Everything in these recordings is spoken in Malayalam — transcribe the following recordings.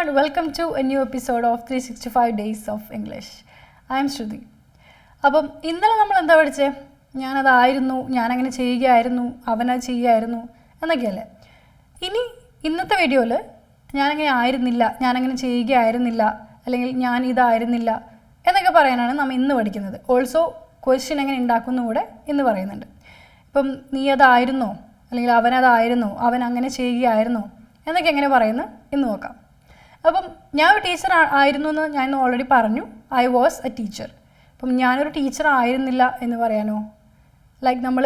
everyone, welcome to a new episode of 365 Days of English. I am Shruti. അപ്പം ഇന്നലെ നമ്മൾ എന്താ പഠിച്ചേ? ഞാനതായിരുന്നു, ഞാനങ്ങനെ ചെയ്യുകയായിരുന്നു, അവനത് ചെയ്യുകയായിരുന്നു എന്നൊക്കെയല്ലേ. ഇന്നത്തെ വീഡിയോയിൽ ഞാനങ്ങനെ ആയിരുന്നില്ല, ഞാനങ്ങനെ ചെയ്യുകയായിരുന്നില്ല, അല്ലെങ്കിൽ ഞാൻ ഇതായിരുന്നില്ല എന്നൊക്കെ പറയാനാണ് നമ്മൾ ഇന്ന് പഠിക്കുന്നത്. ഓൾസോ ക്വസ്റ്റ്യൻ എങ്ങനെ ഉണ്ടാക്കുന്നു കൂടെ ഇന്ന് പറയുന്നുണ്ട്. ഇപ്പം നീ അതായിരുന്നോ, അല്ലെങ്കിൽ അവനതായിരുന്നോ, അവൻ അങ്ങനെ ചെയ്യുകയായിരുന്നോ എന്നൊക്കെ എങ്ങനെ പറയുന്നു ഇന്ന് നോക്കാം. അപ്പം ഞാൻ ഒരു ടീച്ചർ ആയിരുന്നു എന്ന് ഞാൻ ഇന്ന് ഓൾറെഡി പറഞ്ഞു. I was A teacher. അപ്പം ഞാനൊരു ടീച്ചർ ആയിരുന്നില്ല എന്ന് പറയാനോ, ലൈക്ക് നമ്മൾ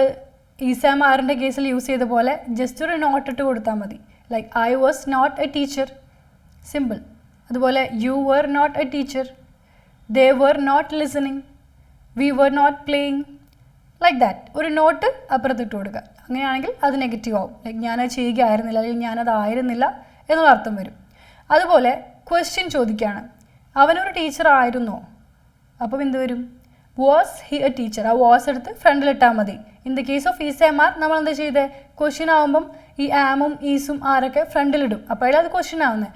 ഈസാമാറിൻ്റെ കേസിൽ യൂസ് ചെയ്ത പോലെ ജസ്റ്റ് ഒരു നോട്ട് ഇട്ട് കൊടുത്താൽ മതി. Like I was not a teacher, simple. അതുപോലെ you were not a teacher, they were not listening, we were not playing, like that. ഒരു നോട്ട് അപ്പുറത്തിട്ട് കൊടുക്കുക. അങ്ങനെയാണെങ്കിൽ അത് നെഗറ്റീവ് ആവും. ലൈക്ക് ഞാനത് ചെയ്യുകയായിരുന്നില്ല, അല്ലെങ്കിൽ ഞാനതായിരുന്നില്ല എന്നുള്ള അർത്ഥം വരും. അതുപോലെ ക്വസ്റ്റ്യൻ ചോദിക്കുകയാണ്, അവനൊരു ടീച്ചർ ആയിരുന്നോ? അപ്പം എന്ത് വരും? Was he A teacher. ആ വാസ് എടുത്ത് ഫ്രണ്ടിലിട്ടാൽ മതി. ഇൻ ദ കേസ് ഓഫ് ഈസാമാർ നമ്മൾ എന്താ ചെയ്തത്? ക്വസ്റ്റ്യൻ ആകുമ്പം ഈ ആമും ഈസും ആരൊക്കെ ഫ്രണ്ടിലിടും. അപ്പോഴേ അത് ക്വസ്റ്റ്യൻ ആവുന്നത്.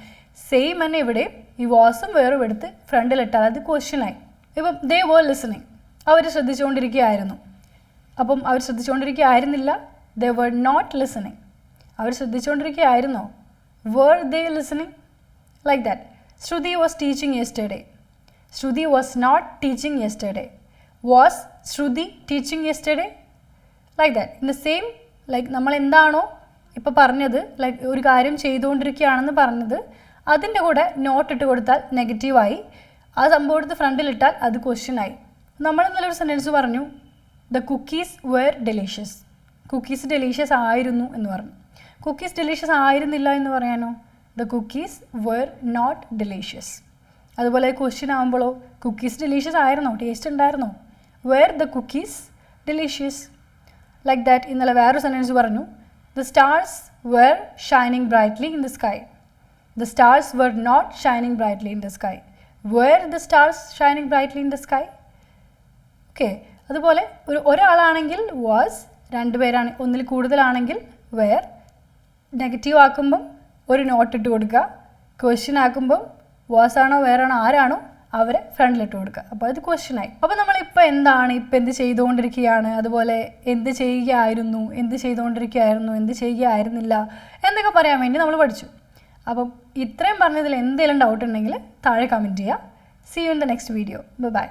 സെയിം തന്നെ ഇവിടെ ഈ വാസും വേറും എടുത്ത് ഫ്രണ്ടിലിട്ടാൽ അത് ക്വസ്റ്റ്യനായി. ഇപ്പം ദേ വർ ലിസണിങ്, അവർ ശ്രദ്ധിച്ചുകൊണ്ടിരിക്കുകയായിരുന്നു. അപ്പം അവർ ശ്രദ്ധിച്ചുകൊണ്ടിരിക്കുകയായിരുന്നില്ല, ദേ വർ നോട്ട് ലിസണിങ്. അവർ ശ്രദ്ധിച്ചുകൊണ്ടിരിക്കുകയായിരുന്നോ? Were they listening? Like that. Shruti was teaching yesterday. Shruti was not teaching yesterday. Was Shruti teaching yesterday? Like that. In the same, like നമ്മൾ എന്താണോ ഇപ്പോൾ പറഞ്ഞത്, ലൈക്ക് ഒരു കാര്യം ചെയ്തുകൊണ്ടിരിക്കുകയാണെന്ന് പറഞ്ഞത്, അതിൻ്റെ കൂടെ നോട്ട് ഇട്ട് കൊടുത്താൽ നെഗറ്റീവായി. ആ സംഭവം എടുത്ത് ഫ്രണ്ടിലിട്ടാൽ അത് ക്വസ്റ്റ്യനായി. നമ്മൾ ഇന്നലെ ഒരു സെൻറ്റൻസ് പറഞ്ഞു, the cookies were delicious. Cookies delicious ആയിരുന്നു എന്ന് പറഞ്ഞു. കുക്കീസ് ഡെലീഷ്യസ് ആയിരുന്നില്ല എന്ന് പറയാനോ? The cookies were not delicious. അതുപോലെ ക്വസ്റ്റ്യൻ ആകുമ്പോഴോ, കുക്കീസ് ഡെലീഷ്യസ് ആയിരുന്നോ, ടേസ്റ്റ് ഉണ്ടായിരുന്നോ? Were the cookies delicious. Like that. ഇന്നലെ വേറൊരു സെൻറ്റൻസ് പറഞ്ഞു, the stars were shining brightly in the sky. The stars were not shining brightly in the sky. Were the stars shining brightly in the sky. Okay. അതുപോലെ ഒരാളാണെങ്കിൽ വാസ്, രണ്ടുപേരാണ് ഒന്നിൽ കൂടുതലാണെങ്കിൽ വെർ. നെഗറ്റീവ് ആക്കുമ്പം ഒരു നോട്ട് ഇട്ട് കൊടുക്കുക. ക്വസ്റ്റ്യൻ ആക്കുമ്പം വാസാണോ വേറാണോ ആരാണോ അവരെ ഫ്രണ്ടിലിട്ട് കൊടുക്കുക. അപ്പോൾ അത് ക്വസ്റ്റ്യനായി. അപ്പോൾ നമ്മളിപ്പോൾ എന്താണ്, ഇപ്പം എന്ത് ചെയ്തുകൊണ്ടിരിക്കുകയാണ്, അതുപോലെ എന്ത് ചെയ്യുകയായിരുന്നു, എന്ത് ചെയ്തുകൊണ്ടിരിക്കുകയായിരുന്നു, എന്ത് ചെയ്യുകയായിരുന്നില്ല എന്നൊക്കെ പറയാൻ വേണ്ടി നമ്മൾ പഠിച്ചു. അപ്പം ഇത്രയും പറഞ്ഞതിൽ എന്തെങ്കിലും ഡൗട്ട് ഉണ്ടെങ്കിൽ താഴെ കമൻറ്റ് ചെയ്യുക. See you in the next video. By.